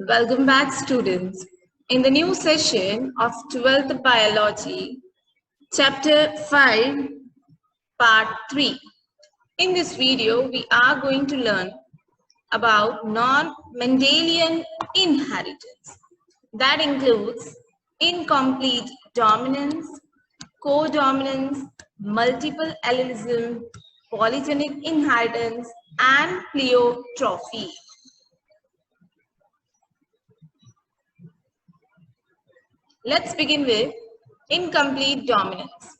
Welcome back, students. In the new session of 12th Biology, Chapter 5, Part 3. In this video, we are going to learn about non-Mendelian inheritance. That includes incomplete dominance, codominance, multiple allelism, polygenic inheritance, and pleiotrophy. Let's begin with incomplete dominance.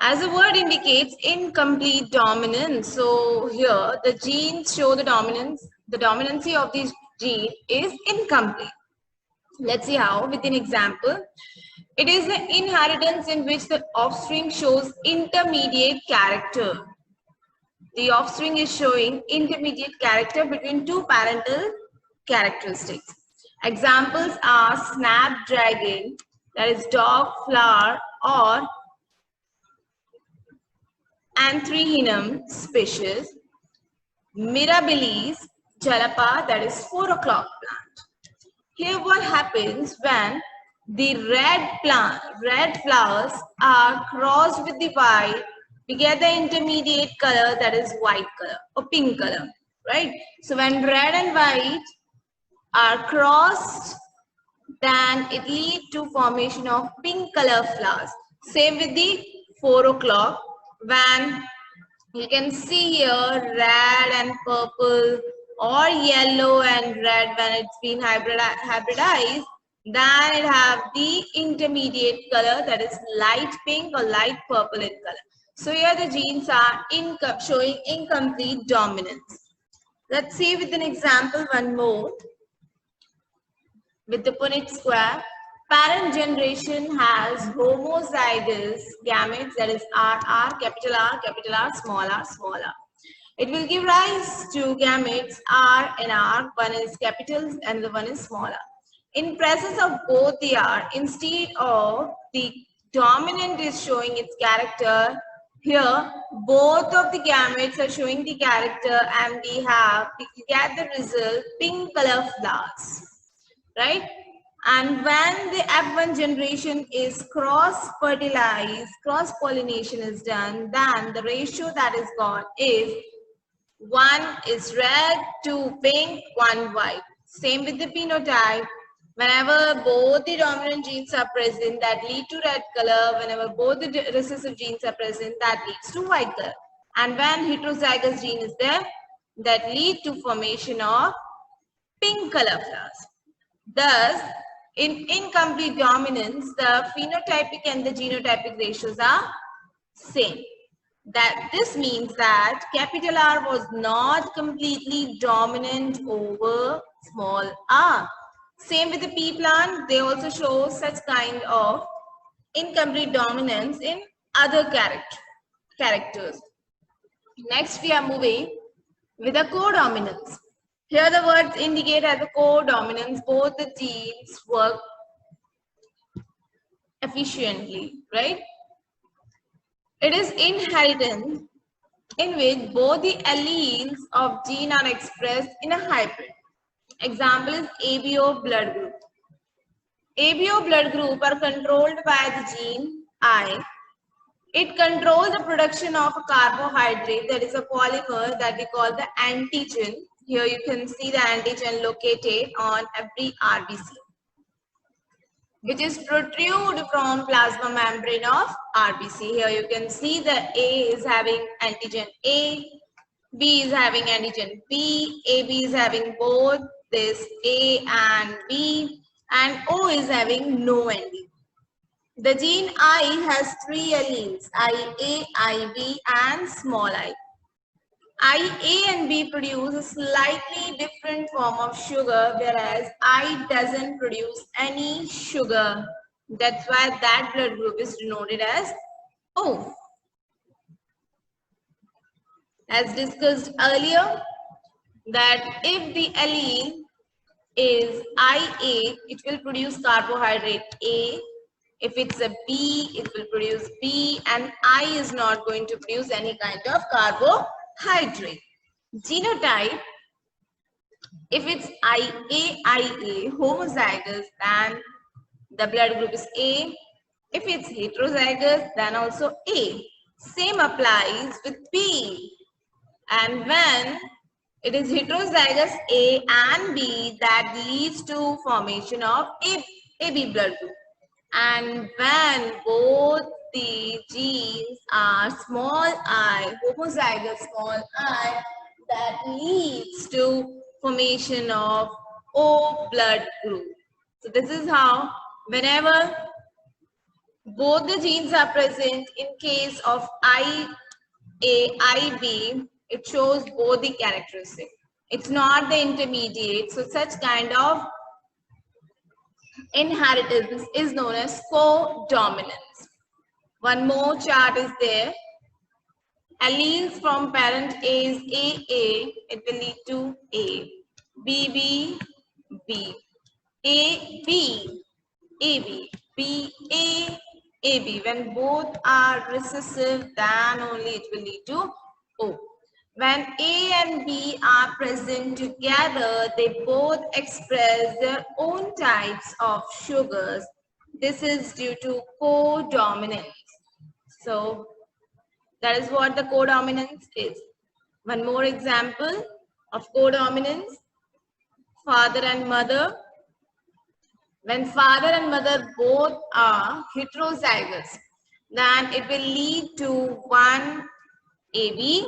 As the word indicates, incomplete dominance. So here the genes show the dominance. The dominancy of this gene is incomplete. Let's see how with an example. It is the inheritance in which the offspring shows intermediate character. The offspring is showing intermediate character between two parental characteristics. Examples are snapdragon, that is dog flower, or Anthraenum species, Mirabilis jalapa, that is 4 o'clock plant. Here what happens when the red flowers are crossed with the white, we get the intermediate color, that is white color or pink color, right? So when red and white are crossed, then it leads to formation of pink color flowers. Same with the 4 o'clock, when you can see here red and purple or yellow and red, when it's been hybridized, then it have the intermediate color, that is light pink or light purple in color. So here the genes are showing incomplete dominance. Let's see with an example one more. With the Punnett square, parent generation has homozygous gametes, that is RR, capital R, small r, small r. It will give rise to gametes R and R. One is capital and the one is small r. In presence of both the R, instead of the dominant is showing its character, here both of the gametes are showing the character, and we get the result pink color flowers. Right? And when the F1 generation is cross-fertilized, cross-pollination is done, then the ratio that is got is 1 is red, 2 pink, 1 white. Same with the phenotype. Whenever both the dominant genes are present, that lead to red color. Whenever both the recessive genes are present, that leads to white color. And when heterozygous gene is there, that lead to formation of pink color flowers. Thus, in incomplete dominance, the phenotypic and the genotypic ratios are same. This means that capital R was not completely dominant over small r. Same with the pea plant, they also show such kind of incomplete dominance in other characters. Next, we are moving with a codominance. Here the words indicate as a codominance, both the genes work efficiently, right? It is inheritance in which both the alleles of gene are expressed in a hybrid. Example is ABO blood group. ABO blood group are controlled by the gene I. It controls the production of a carbohydrate, that is a polymer that we call the antigen. Here you can see the antigen located on every RBC, which is protrude from plasma membrane of RBC. Here you can see that A is having antigen A, B is having antigen B, AB is having both this A and B, and O is having no antigen. The gene I has 3 alleles, IA, IB, and small I. A and B produce a slightly different form of sugar, whereas I doesn't produce any sugar. That's why that blood group is denoted as O. As discussed earlier, that if the allele is IA, it will produce carbohydrate A. If it's a B, it will produce B, and I is not going to produce any kind of carbohydrate. Genotype If it's IA homozygous, then the blood group is A. If it's heterozygous, then also A. Same applies with B. And when it is heterozygous A and B, that leads to formation of AB blood group. And when both the genes are small I, homozygous small I, that leads to formation of O blood group. So this is how whenever both the genes are present in case of IA, IB, it shows both the characteristics. It's not the intermediate. So such kind of inheritance is known as codominance. One more chart is there. Alleles from parent A is AA, it will lead to A. BB, B. AB, AB, BA, AB. When both are recessive, then only it will lead to O. When A and B are present together, they both express their own types of sugars. This is due to codominance. So that is what the codominance is. One more example of codominance, father and mother. When father and mother both are heterozygous, then it will lead to one AB,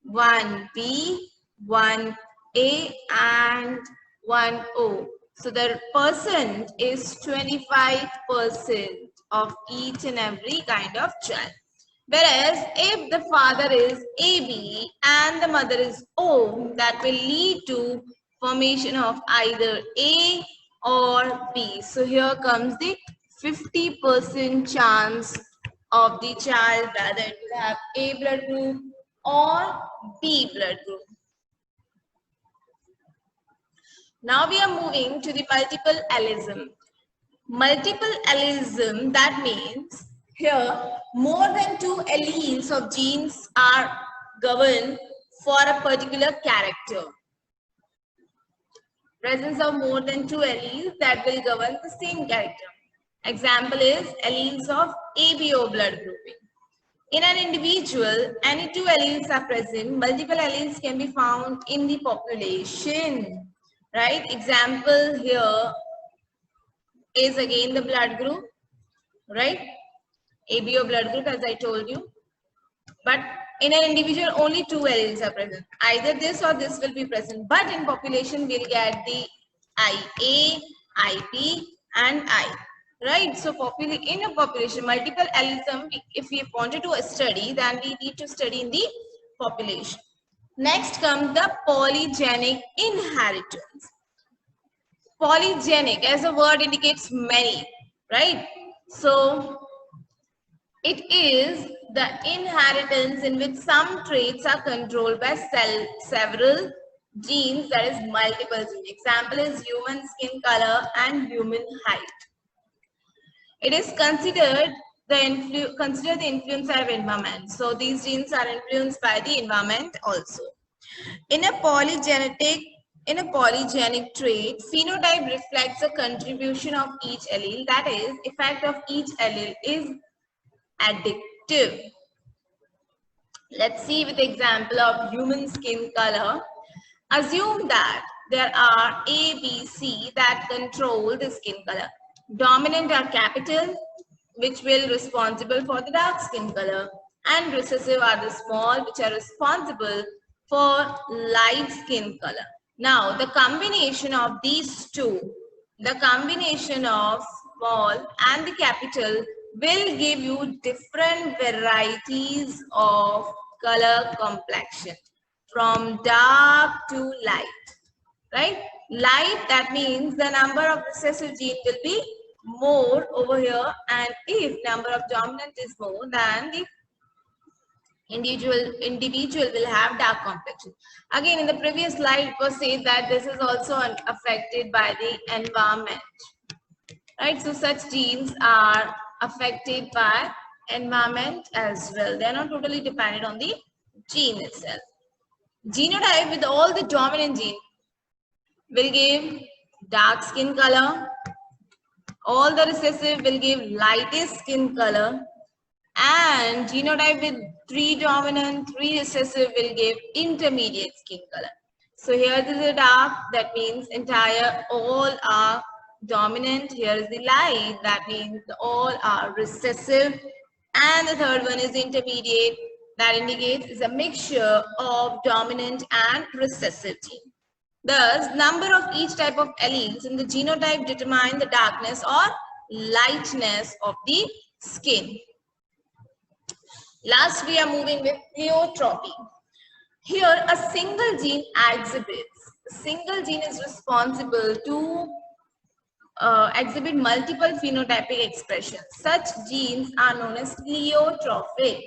one B, one A and one O. So the percent is 25% of each and every kind of child. Whereas if the father is AB and the mother is O, that will lead to formation of either A or B. So here comes the 50% chance of the child whether it will have A blood group or B blood group. Now we are moving to the multiple allism. Multiple allism, that means here more than two alleles of genes are governed for a particular character. Presence of more than two alleles that will govern the same character. Example is alleles of ABO blood grouping. In an individual, any two alleles are present. Multiple alleles can be found in the population, right? Example here is again the blood group, right? ABO blood group, as I told you. But in an individual, only two alleles are present. Either this or this will be present. But in population, we'll get the IA, IP, and I. Right? So in a population, multiple allism, if we wanted to study, then we need to study in the population. Next comes the polygenic inheritance. Polygenic, as the word indicates, many, right? So it is the inheritance in which some traits are controlled by several genes, that is multiple genes. Example is human skin color and human height. It is considered the influence of environment. So these genes are influenced by the environment also. In a polygenic trait, phenotype reflects a contribution of each allele. That is, effect of each allele is additive. Let's see with the example of human skin color. Assume that there are A, B, C that control the skin color. Dominant are capital, which will responsible for the dark skin color, and recessive are the small, which are responsible for light skin color. Now, the combination of these two, the combination of small and the capital, will give you different varieties of color complexion from dark to light, right? Light, that means the number of recessive gene will be more over here, and if number of dominant is more, then the individual will have dark complexion. Again, in the previous slide, it was said that this is also affected by the environment, right? So such genes are affected by environment as well. They are not totally dependent on the gene itself. Genotype with all the dominant gene. will give dark skin color. All the recessive will give lightest skin color. And genotype with 3 dominant, 3 recessive will give intermediate skin color. So here is the dark, that means entire all are dominant. Here is the light, that means all are recessive. And the third one is intermediate, that indicates is a mixture of dominant and recessive gene. Thus, number of each type of alleles in the genotype determine the darkness or lightness of the skin. Last, we are moving with pleiotropy. Here, a single gene exhibits. A single gene is responsible to exhibit multiple phenotypic expressions. Such genes are known as pleiotrophic.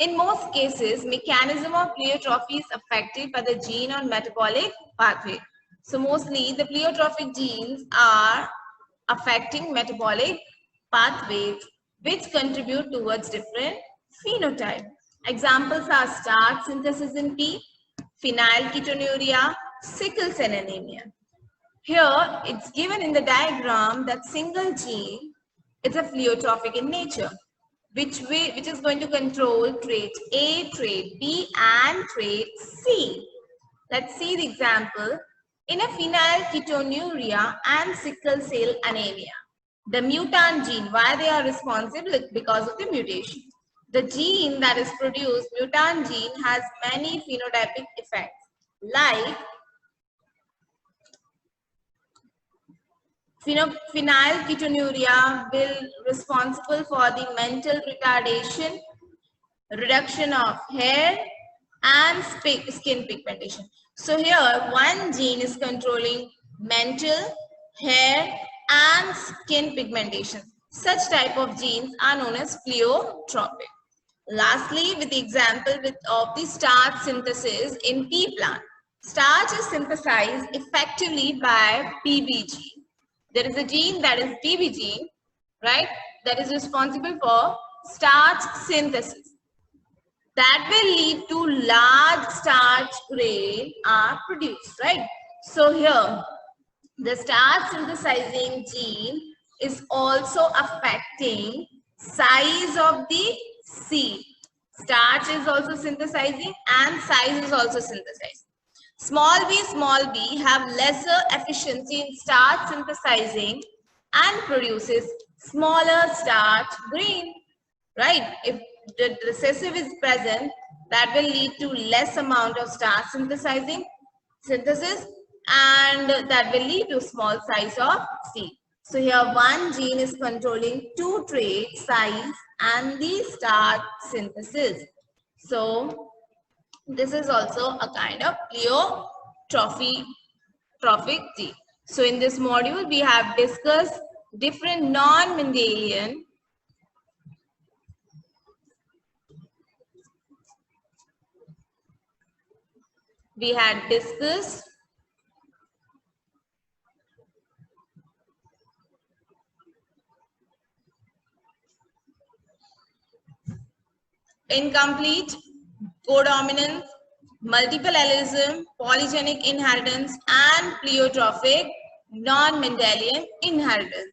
In most cases, mechanism of pleiotrophy is affected by the gene on metabolic pathway. So mostly the pleiotrophic genes are affecting metabolic pathways which contribute towards different phenotype. Examples are starch synthesis in P, phenylketonuria, sickle cell anemia. Here it's given in the diagram that single gene is a pleiotrophic in nature, which is going to control trait A, trait B, and trait C. Let's see the example. In a phenylketonuria and sickle cell anemia, the mutant gene, why they are responsible? Because of the mutation. The gene that is produced, mutant gene, has many phenotypic effects, like phenylketonuria will responsible for the mental retardation, reduction of hair, and skin pigmentation. So here one gene is controlling mental, hair, and skin pigmentation. Such type of genes are known as pleiotropic. Lastly, with the example of the starch synthesis in pea plant. Starch is synthesized effectively by PBG. There is a gene that is PB gene, right? That is responsible for starch synthesis. That will lead to large starch grain are produced, right? So here, the starch synthesizing gene is also affecting size of the seed. Starch is also synthesizing and size is also synthesizing. Small b have lesser efficiency in starch synthesizing and produces smaller starch grain, right? If the recessive is present, that will lead to less amount of starch synthesis, and that will lead to small size of seed. So here one gene is controlling 2 traits, size and the starch synthesis. So this is also a kind of pleiotrophic gene. So in this module, we have discussed different non-Mendelian incomplete, codominance, multiple allelism, polygenic inheritance, and pleiotrophic non-Mendelian inheritance.